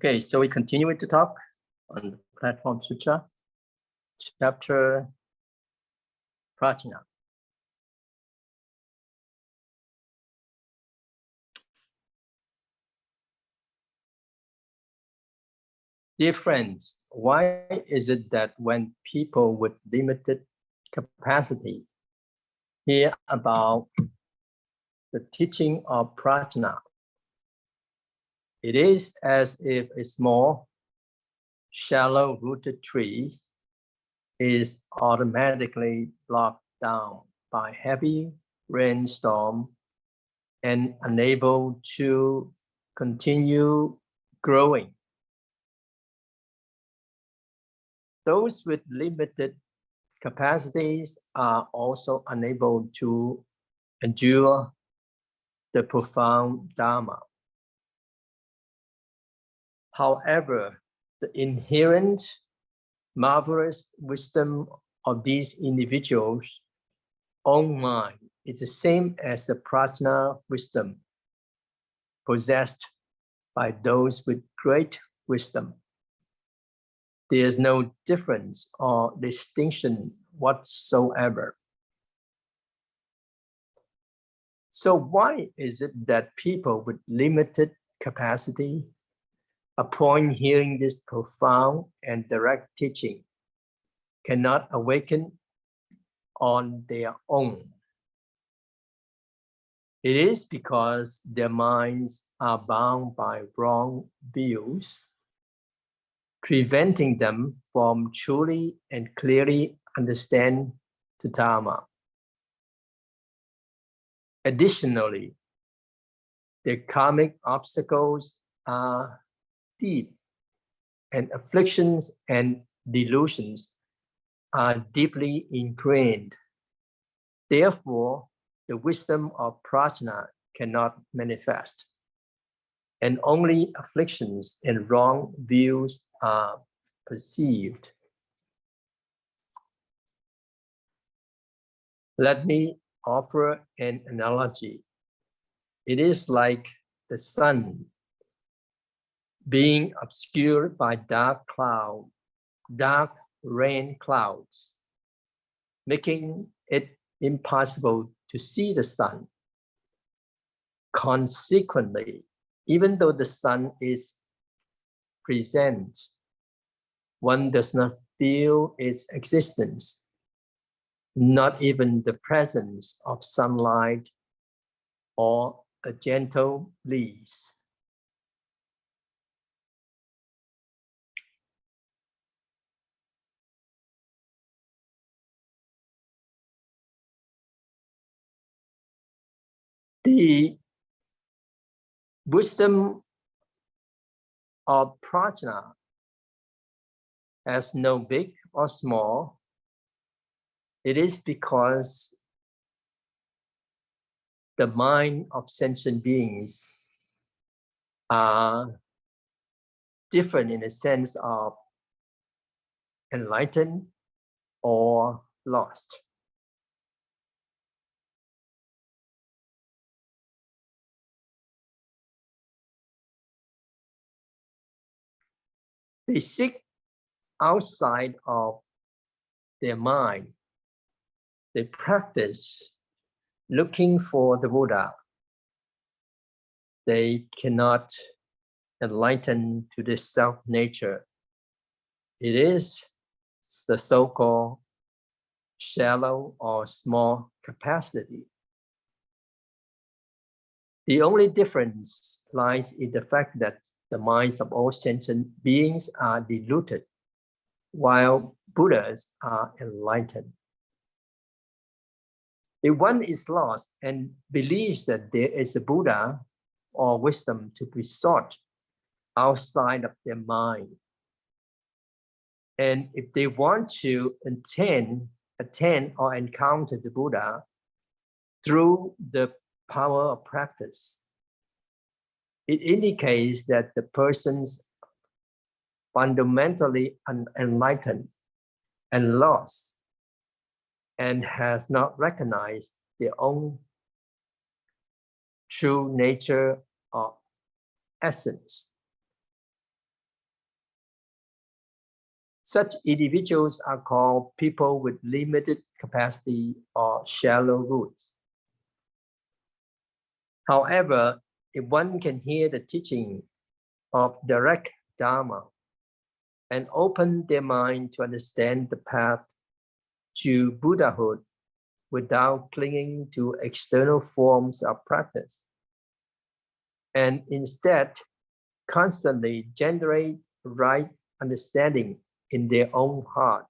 Okay, so we continue to talk on the platform Sutra, chapter Prajna. Dear friends, why is it that when people with limited capacity hear about the teaching of Prajna, it is as if a small, shallow-rooted tree is automatically blocked down by heavy rainstorm and unable to continue growing. Those with limited capacities are also unable to endure the profound Dharma. However, the inherent marvelous wisdom of these individuals' own mind is the same as the prajna wisdom possessed by those with great wisdom. There is no difference or distinction whatsoever. So why is it that people with limited capacity, upon hearing this profound and direct teaching, cannot awaken on their own? It is because their minds are bound by wrong views, preventing them from truly and clearly understand the Dharma. Additionally, their karmic obstacles are deep, and afflictions and delusions are deeply ingrained. Therefore, the wisdom of prajna cannot manifest, and only afflictions and wrong views are perceived. Let me offer an analogy. It is like the sun being obscured by dark rain clouds, making it impossible to see the sun. Consequently, even though the sun is present, one does not feel its existence, not even the presence of sunlight or a gentle breeze. The wisdom of prajna has no big or small. It is because the mind of sentient beings are different in the sense of enlightened or lost. They seek outside of their mind. They practice looking for the Buddha. They cannot enlighten to this self-nature. It is the so-called shallow or small capacity. The only difference lies in the fact that the minds of all sentient beings are deluded, while Buddhas are enlightened. If one is lost and believes that there is a Buddha or wisdom to be sought outside of their mind, and if they want to attain or encounter the Buddha through the power of practice, it indicates that the person's fundamentally unenlightened and lost and has not recognized their own true nature or essence. Such individuals are called people with limited capacity or shallow roots. However, if one can hear the teaching of direct Dharma and open their mind to understand the path to Buddhahood without clinging to external forms of practice, and instead constantly generate right understanding in their own heart,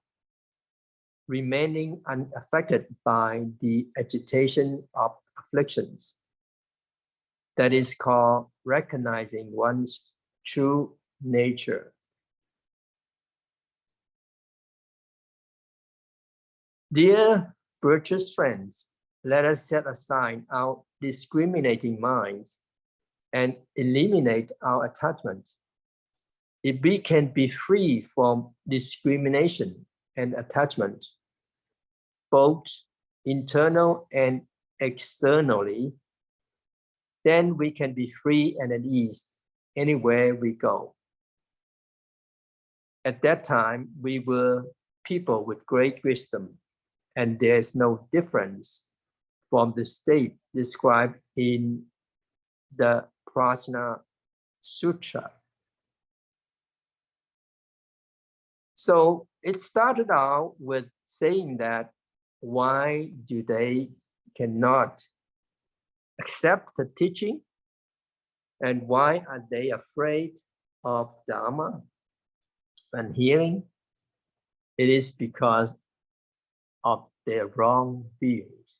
remaining unaffected by the agitation of afflictions. That is called recognizing one's true nature. Dear virtuous friends, let us set aside our discriminating minds and eliminate our attachment. If we can be free from discrimination and attachment, both internal and externally, then we can be free and at ease anywhere we go. At that time, we were people with great wisdom, and there is no difference from the state described in the Prajna Sutra. So it started out with saying that why do they cannot accept the teaching, and why are they afraid of Dharma and hearing? It is because of their wrong views.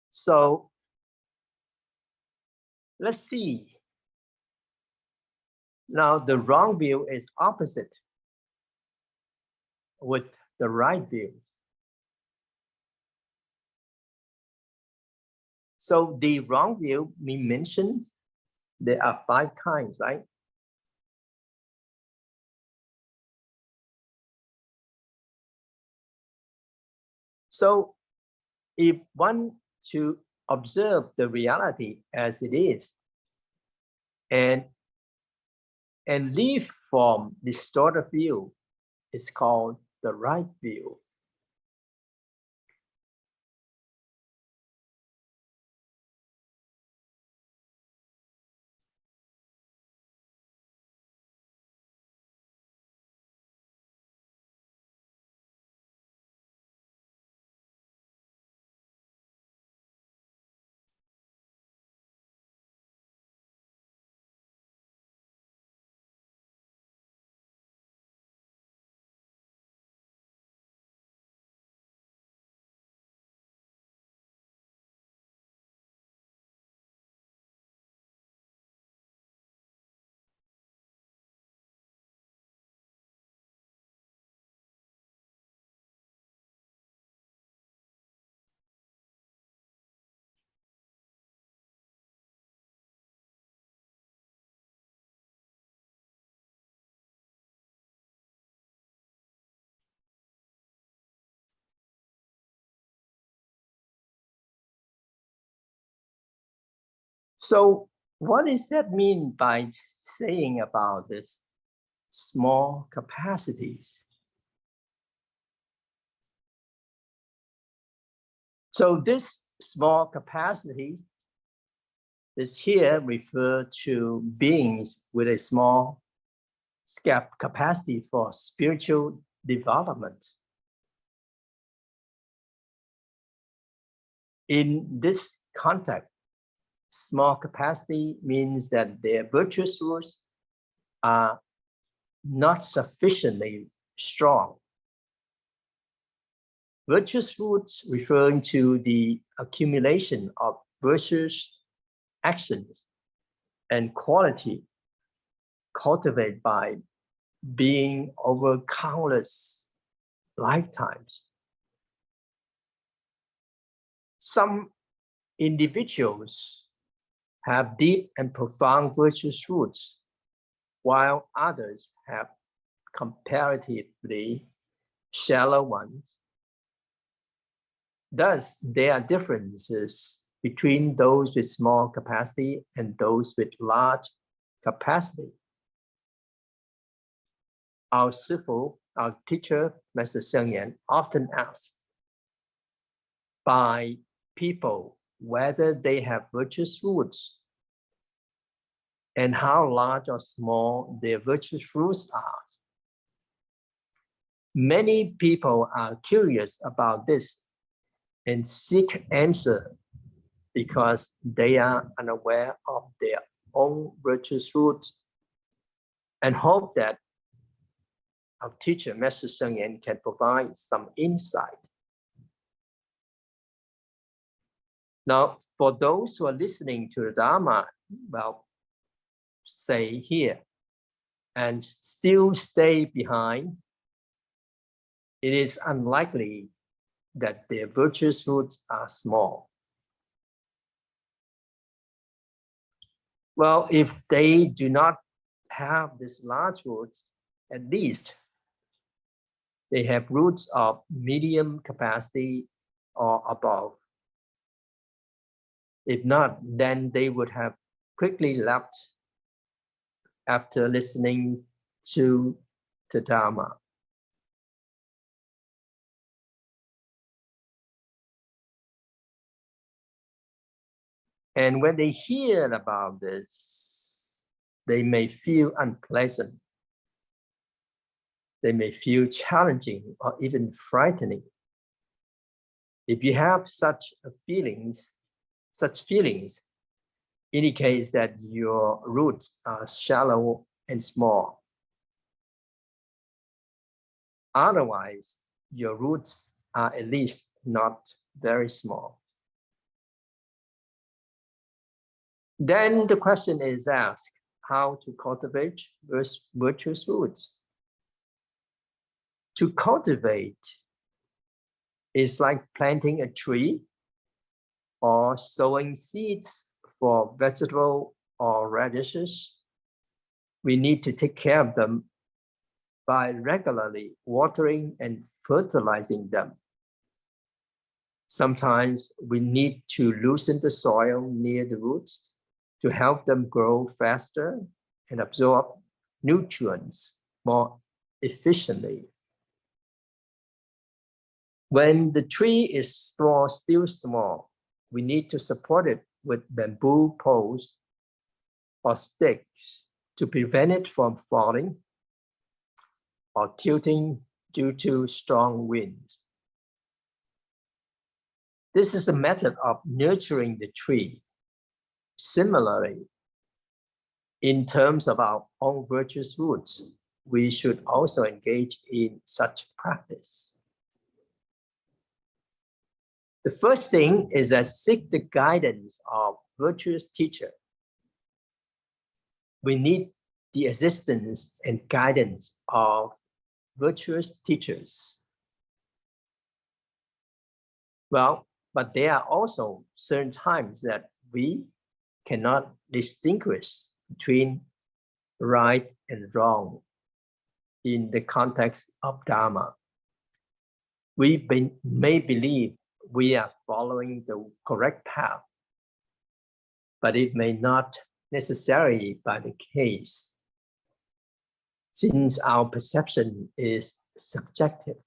So let's see. Now the wrong view is opposite with the right views. So the wrong view we mentioned, there are 5 kinds, right? So if one to observe the reality as it is and leave from distorted view, is called the right view. So what does that mean by saying about this small capacities? So this small capacity is here referred to beings with a small capacity for spiritual development. In this context, small capacity means that their virtuous roots are not sufficiently strong. Virtuous roots referring to the accumulation of virtuous actions and quality cultivated by being over countless lifetimes. Some individuals have deep and profound virtuous roots, while others have comparatively shallow ones. Thus, there are differences between those with small capacity and those with large capacity. Our Sifu, our teacher, Master Sheng Yan, often asks by people whether they have virtuous roots and how large or small their virtuous roots are. Many people are curious about this and seek answer because they are unaware of their own virtuous roots and hope that our teacher, Master Sheng Yan, can provide some insight. Now, for those who are listening to the Dharma, well, say here, and still stay behind, it is unlikely that their virtuous roots are small. Well, if they do not have these large roots, at least they have roots of medium capacity or above. If not, then they would have quickly left after listening to the Dharma. And when they hear about this, they may feel unpleasant. They may feel challenging or even frightening. If you have such feelings indicates that your roots are shallow and small. Otherwise, your roots are at least not very small. Then the question is asked, how to cultivate virtuous roots? To cultivate is like planting a tree or sowing seeds for vegetable or radishes. We need to take care of them by regularly watering and fertilizing them. Sometimes we need to loosen the soil near the roots to help them grow faster and absorb nutrients more efficiently. When the tree is still small, we need to support it with bamboo poles or sticks to prevent it from falling or tilting due to strong winds. This is a method of nurturing the tree. Similarly, in terms of our own virtuous roots, we should also engage in such practice. The first thing is that seek the guidance of virtuous teacher. We need the assistance and guidance of virtuous teachers. Well, but there are also certain times that we cannot distinguish between right and wrong in the context of Dharma. We may believe we are following the correct path, but it may not necessarily be the case, since our perception is subjective.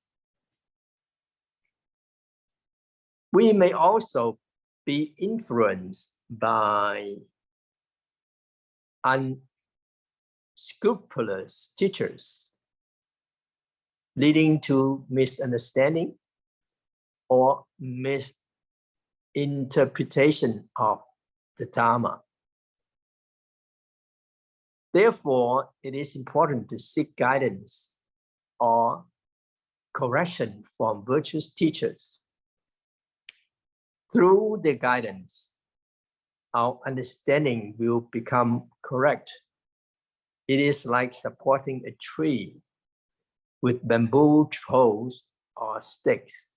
We may also be influenced by unscrupulous teachers, leading to misunderstanding or misinterpretation of the Dharma. Therefore, it is important to seek guidance or correction from virtuous teachers. Through their guidance, our understanding will become correct. It is like supporting a tree with bamboo poles or sticks,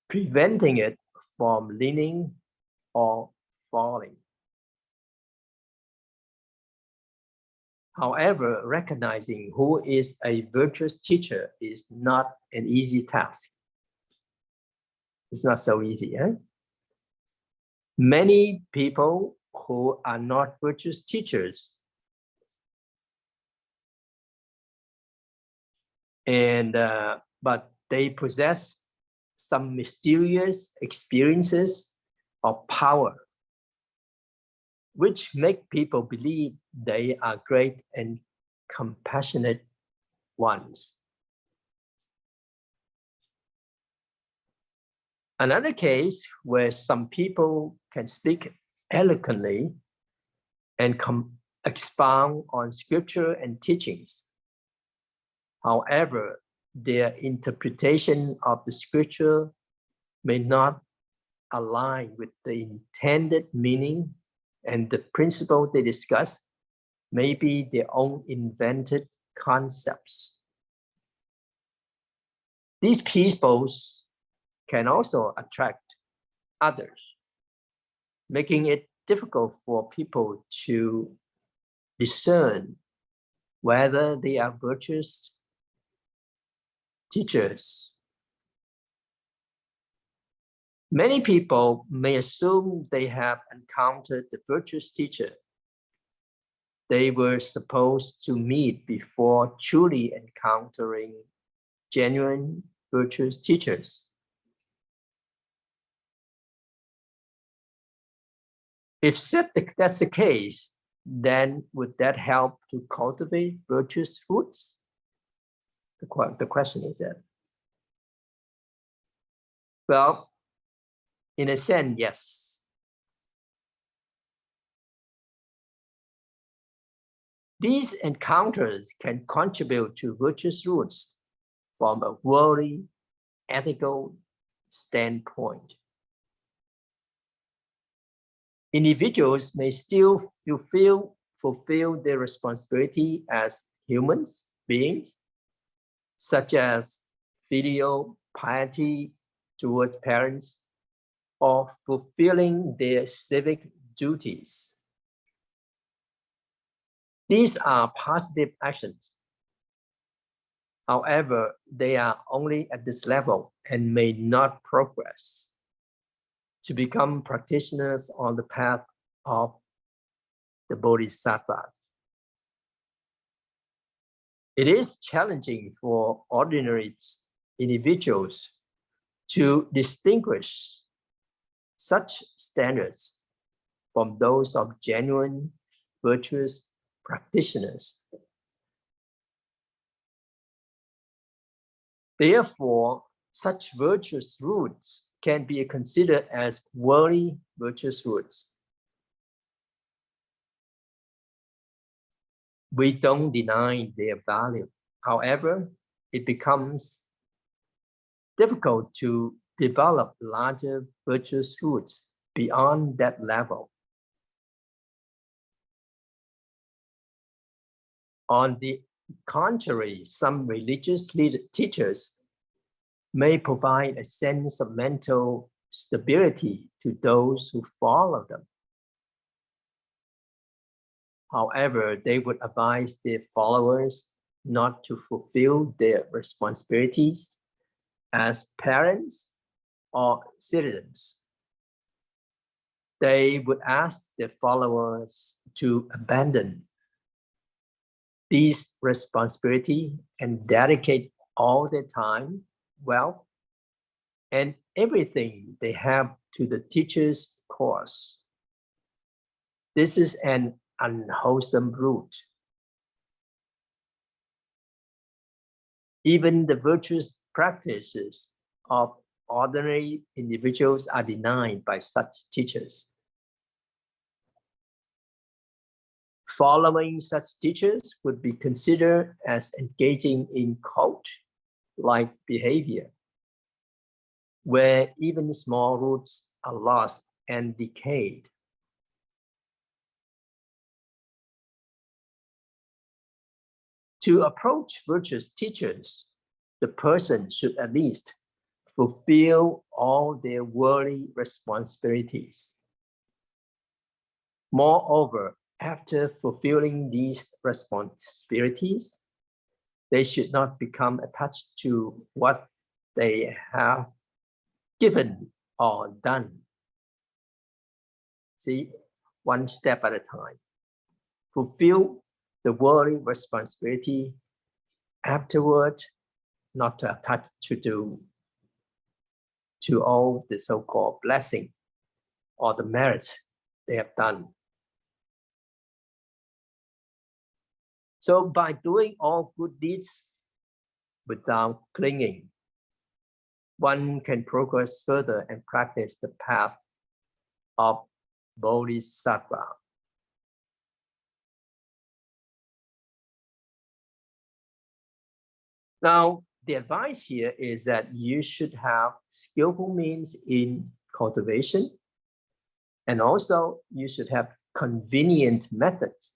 preventing it from leaning or falling. However, recognizing who is a virtuous teacher is not an easy task. It's not so easy, eh? Many people who are not virtuous teachers and but they possess some mysterious experiences of power, which make people believe they are great and compassionate ones. Another case where some people can speak eloquently and expound on scripture and teachings. However, their interpretation of the scripture may not align with the intended meaning, and the principle they discuss may be their own invented concepts. These people can also attract others, making it difficult for people to discern whether they are virtuous teachers. Many people may assume they have encountered the virtuous teacher they were supposed to meet before truly encountering genuine virtuous teachers. If that's the case, then would that help to cultivate virtuous fruits? The question is that. Well, in a sense, yes. These encounters can contribute to virtuous roots from a worldly, ethical standpoint. Individuals may still fulfill their responsibility as human beings, such as filial piety towards parents or fulfilling their civic duties. These are positive actions. However, they are only at this level and may not progress to become practitioners on the path of the Bodhisattvas. It is challenging for ordinary individuals to distinguish such standards from those of genuine virtuous practitioners. Therefore, such virtuous roots can be considered as worldly virtuous roots. We don't deny their value. However, it becomes difficult to develop larger virtuous roots beyond that level. On the contrary, some religious teachers may provide a sense of mental stability to those who follow them. However, they would advise their followers not to fulfill their responsibilities as parents or citizens. They would ask their followers to abandon these responsibilities and dedicate all their time, wealth, and everything they have to the teacher's cause. This is an unwholesome route. Even the virtuous practices of ordinary individuals are denied by such teachers. Following such teachers would be considered as engaging in cult-like behavior, where even small roots are lost and decayed. To approach virtuous teachers, the person should at least fulfill all their worldly responsibilities. Moreover, after fulfilling these responsibilities, they should not become attached to what they have given or done. See, one step at a time. Fulfill the worldly responsibility. Afterward, not to attach to all the so-called blessing or the merits they have done. So by doing all good deeds without clinging, one can progress further and practice the path of Bodhisattva. Now, the advice here is that you should have skillful means in cultivation, and also you should have convenient methods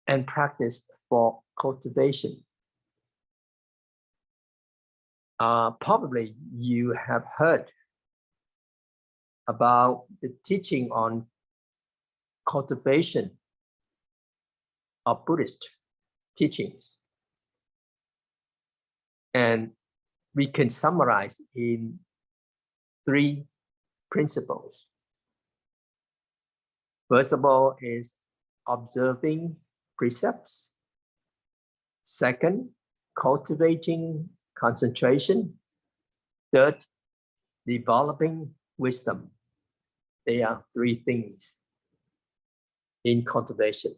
and practice for cultivation. Probably you have heard about the teaching on cultivation of Buddhist teachings. And we can summarize in 3 principles. First of all is observing precepts. Second, cultivating concentration. Third, developing wisdom. They are 3 things in cultivation.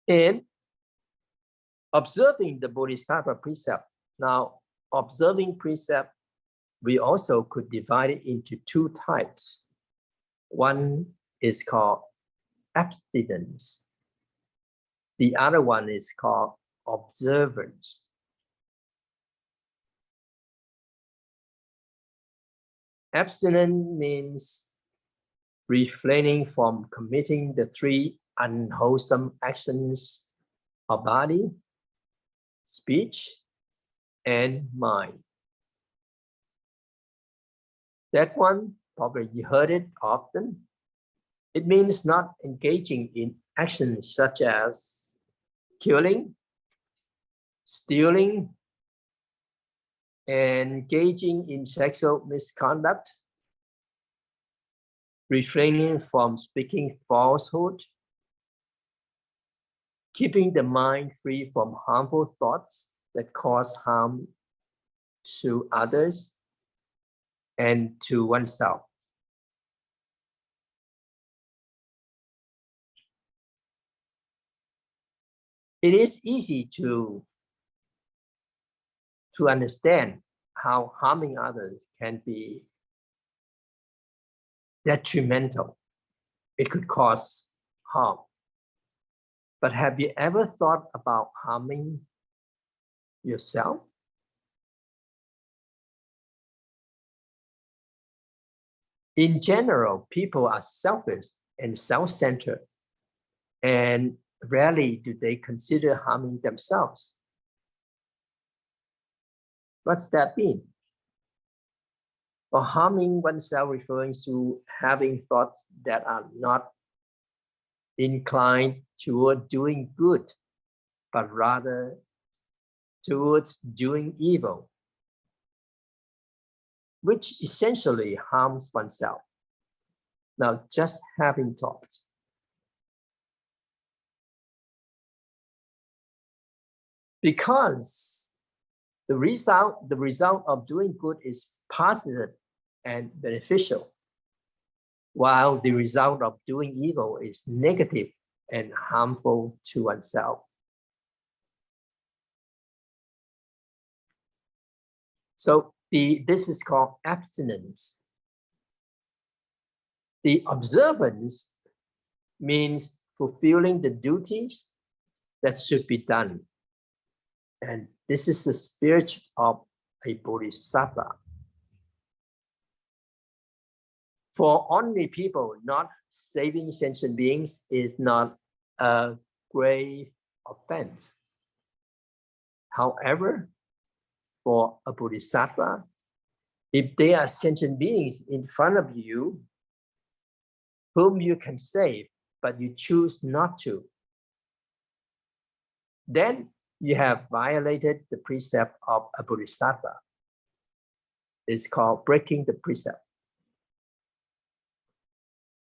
And observing the Bodhisattva precept. Now, observing precept, we also could divide it into 2 types. One is called abstinence. The other one is called observance. Abstinence means refraining from committing the 3 unwholesome actions of body, speech, and mind. That one, probably you heard it often. It means not engaging in actions such as killing, stealing, engaging in sexual misconduct, refraining from speaking falsehood, keeping the mind free from harmful thoughts that cause harm to others and to oneself. It is easy to understand how harming others can be detrimental. It could cause harm. But have you ever thought about harming yourself? In general, people are selfish and self-centered, and rarely do they consider harming themselves. What's that mean? Well, harming oneself referring to having thoughts that are not inclined toward doing good, but rather towards doing evil, which essentially harms oneself. Now, just having thoughts. Because the result of doing good is positive and beneficial, while the result of doing evil is negative and harmful to oneself. So this is called abstinence. The observance means fulfilling the duties that should be done. And this is the spirit of a bodhisattva. For ordinary people, not saving sentient beings is not a grave offense. However, for a bodhisattva, if they are sentient beings in front of you, whom you can save, but you choose not to, then you have violated the precept of a bodhisattva. It's called breaking the precept.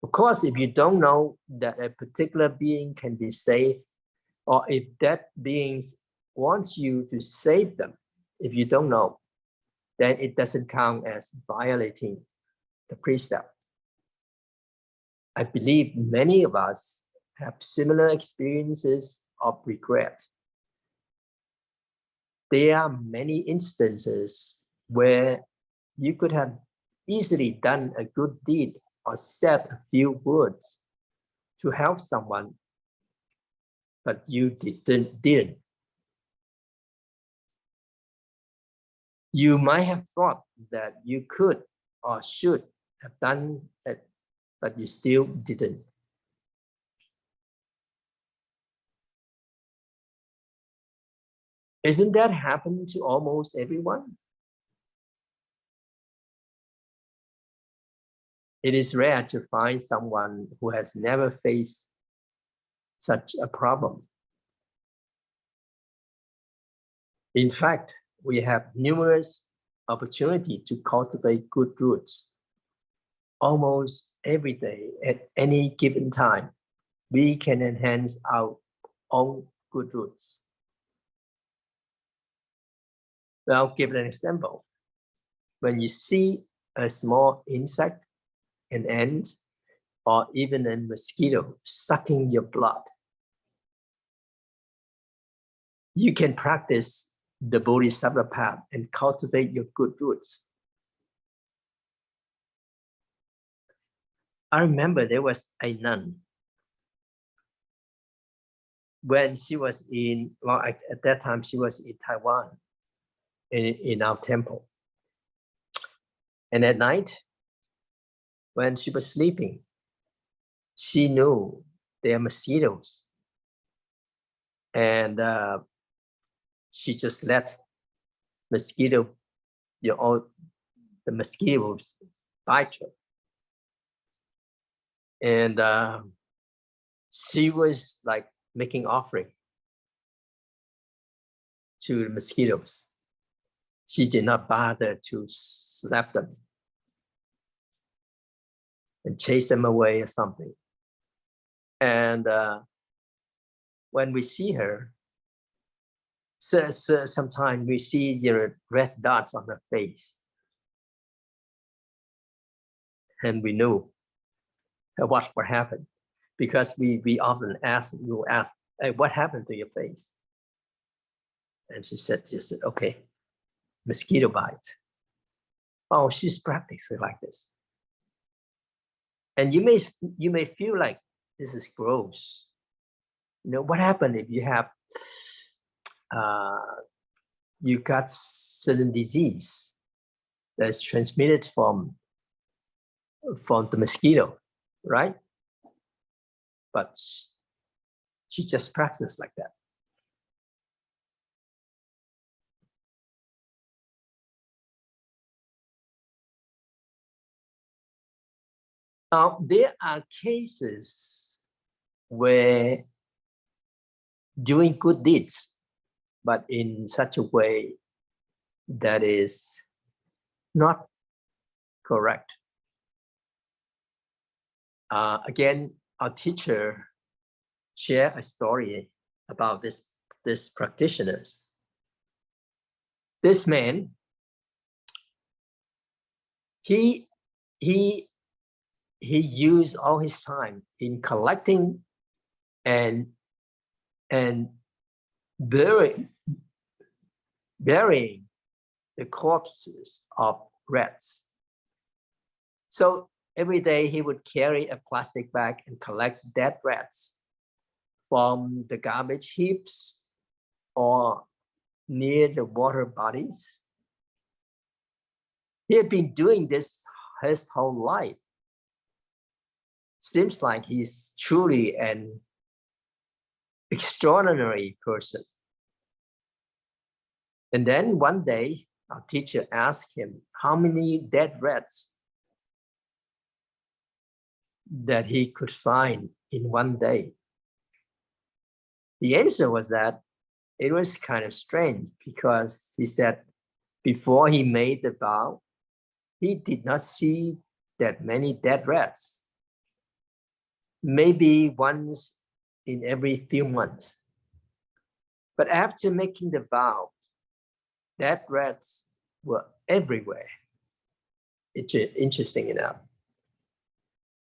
Of course, if you don't know that a particular being can be saved Or if that beings wants you to save them, if you don't know, then it doesn't count as violating the precept. I believe many of us have similar experiences of regret. There are many instances where you could have easily done a good deed or said a few words to help someone, but you didn't. You might have thought that you could or should have done it, but you still didn't. Isn't that happening to almost everyone? It is rare to find someone who has never faced such a problem. In fact, we have numerous opportunities to cultivate good roots. Almost every day, at any given time, we can enhance our own good roots. Well, I'll give an example. When you see a small insect, an ant, or even a mosquito sucking your blood, you can practice the Bodhisattva path and cultivate your good roots. I remember there was a nun. When she was in, well, at that time she was in Taiwan, in our temple. And at night, when she was sleeping, she knew there are mosquitoes. And she just let mosquito, the mosquitoes bite her. And she was like making offering to the mosquitoes. She did not bother to slap them and chase them away or something. And when we see her, sometimes we see red dots on her face. And we knew what happened, because we often ask, hey, what happened to your face? And she said, okay, mosquito bites. Oh, she's practicing like this. And you may feel like this is gross. You know, what happened if you have you got certain disease that's transmitted from the mosquito, right? But she just practiced like that. There are cases where doing good deeds, but in such a way that is not correct. Again, our teacher shared a story about this practitioners. This man, he used all his time in collecting and burying the corpses of rats. So every day he would carry a plastic bag and collect dead rats from the garbage heaps or near the water bodies. He had been doing this his whole life. Seems like he's truly an extraordinary person. And then one day, our teacher asked him how many dead rats that he could find in one day. The answer was that it was kind of strange, because he said before he made the vow, he did not see that many dead rats. Maybe once in every few months. But after making the vow, dead rats were everywhere. It's interesting enough.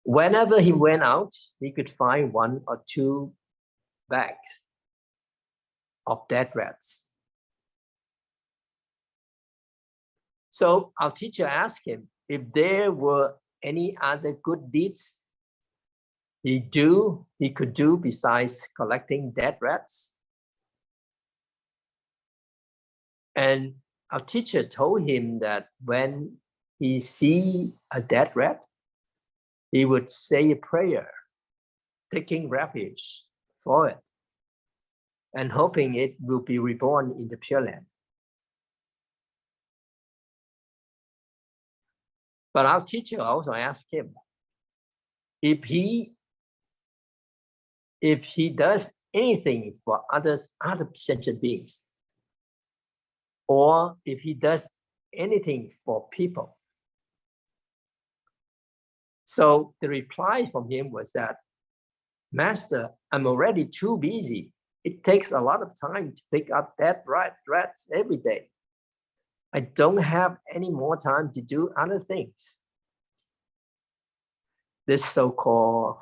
Whenever he went out, he could find 1 or 2 bags of dead rats. So our teacher asked him if there were any other good deeds he could do besides collecting dead rats. And our teacher told him that when he see a dead rat, he would say a prayer, taking refuge for it, and hoping it will be reborn in the Pure Land. But our teacher also asked him if he does anything for other sentient beings, or if he does anything for people. So the reply from him was that, Master, I'm already too busy. It takes a lot of time to pick up dead rats every day. I don't have any more time to do other things. This so-called,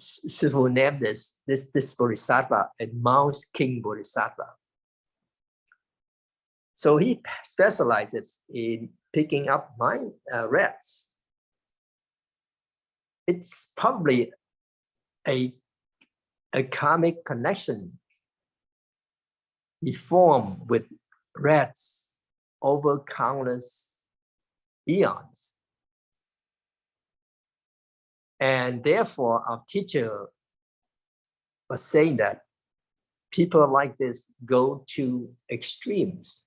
Sifu named this Bodhisattva a Mouse King Bodhisattva. So he specializes in picking up rats. It's probably a karmic connection he formed with rats over countless eons. And therefore, our teacher was saying that people like this go to extremes.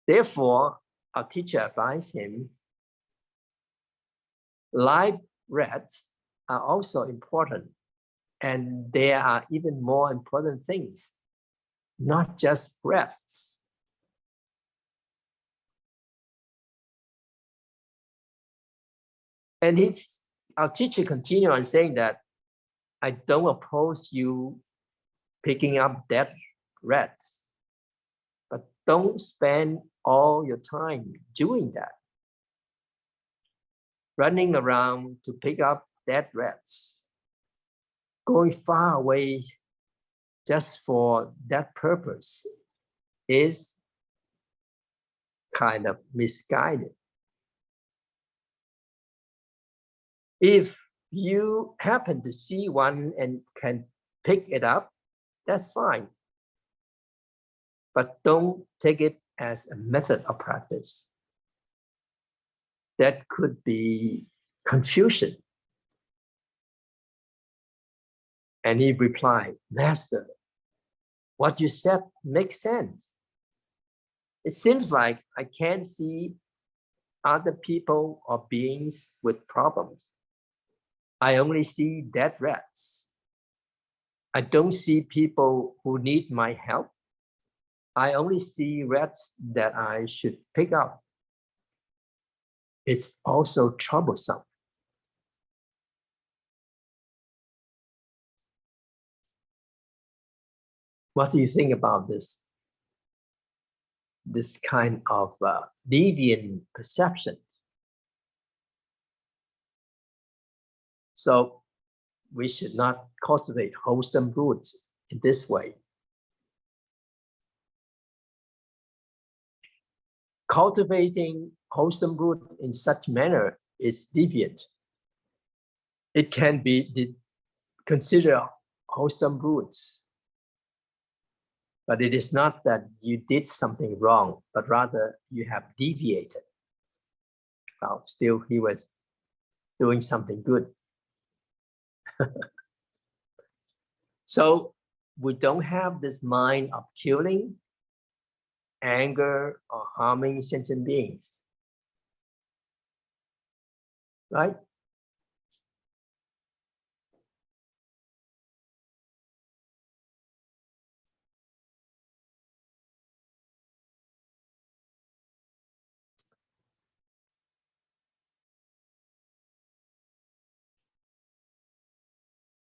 Therefore, our teacher advised him, live rats are also important, and there are even more important things, not just rats. And our teacher continued on saying that, I don't oppose you picking up dead rats, but don't spend all your time doing that, running around to pick up dead rats, going far away just for that purpose is kind of misguided. If you happen to see one and can pick it up, that's fine. But don't take it as a method of practice. That could be confusion. And he replied, Master, what you said makes sense. It seems like I can't see other people or beings with problems. I only see dead rats. I don't see people who need my help. I only see rats that I should pick up. It's also troublesome. What do you think about this? This kind of deviant perception. So we should not cultivate wholesome roots in this way. Cultivating wholesome root in such manner is deviant. It can be considered wholesome roots, but it is not that you did something wrong, but rather you have deviated. Well, still he was doing something good. So we don't have this mind of killing, anger, or harming sentient beings, right?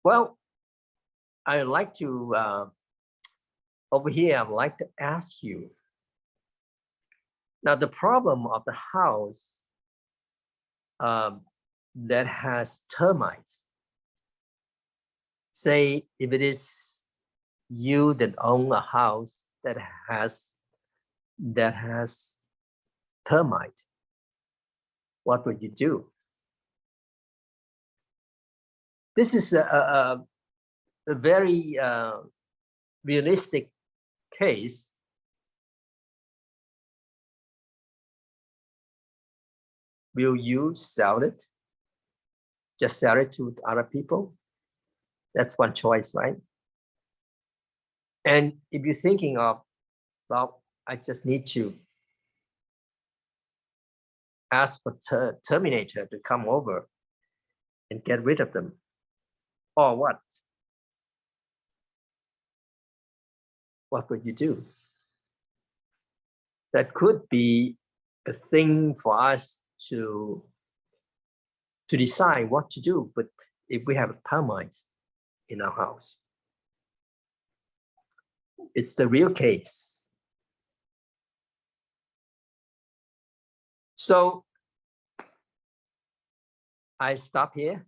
Well, I would like to, over here, I would like to ask you. Now, the problem of the house that has termites, say if it is you that own a house that has termite, what would you do? This is a very realistic case. Will you sell it? Just sell it to other people? That's one choice, right? And if you're thinking of, well, I just need to ask for Terminator to come over and get rid of them, or what? What would you do? That could be a thing for us to decide what to do. But if we have termites in our house, it's the real case. So I stop here.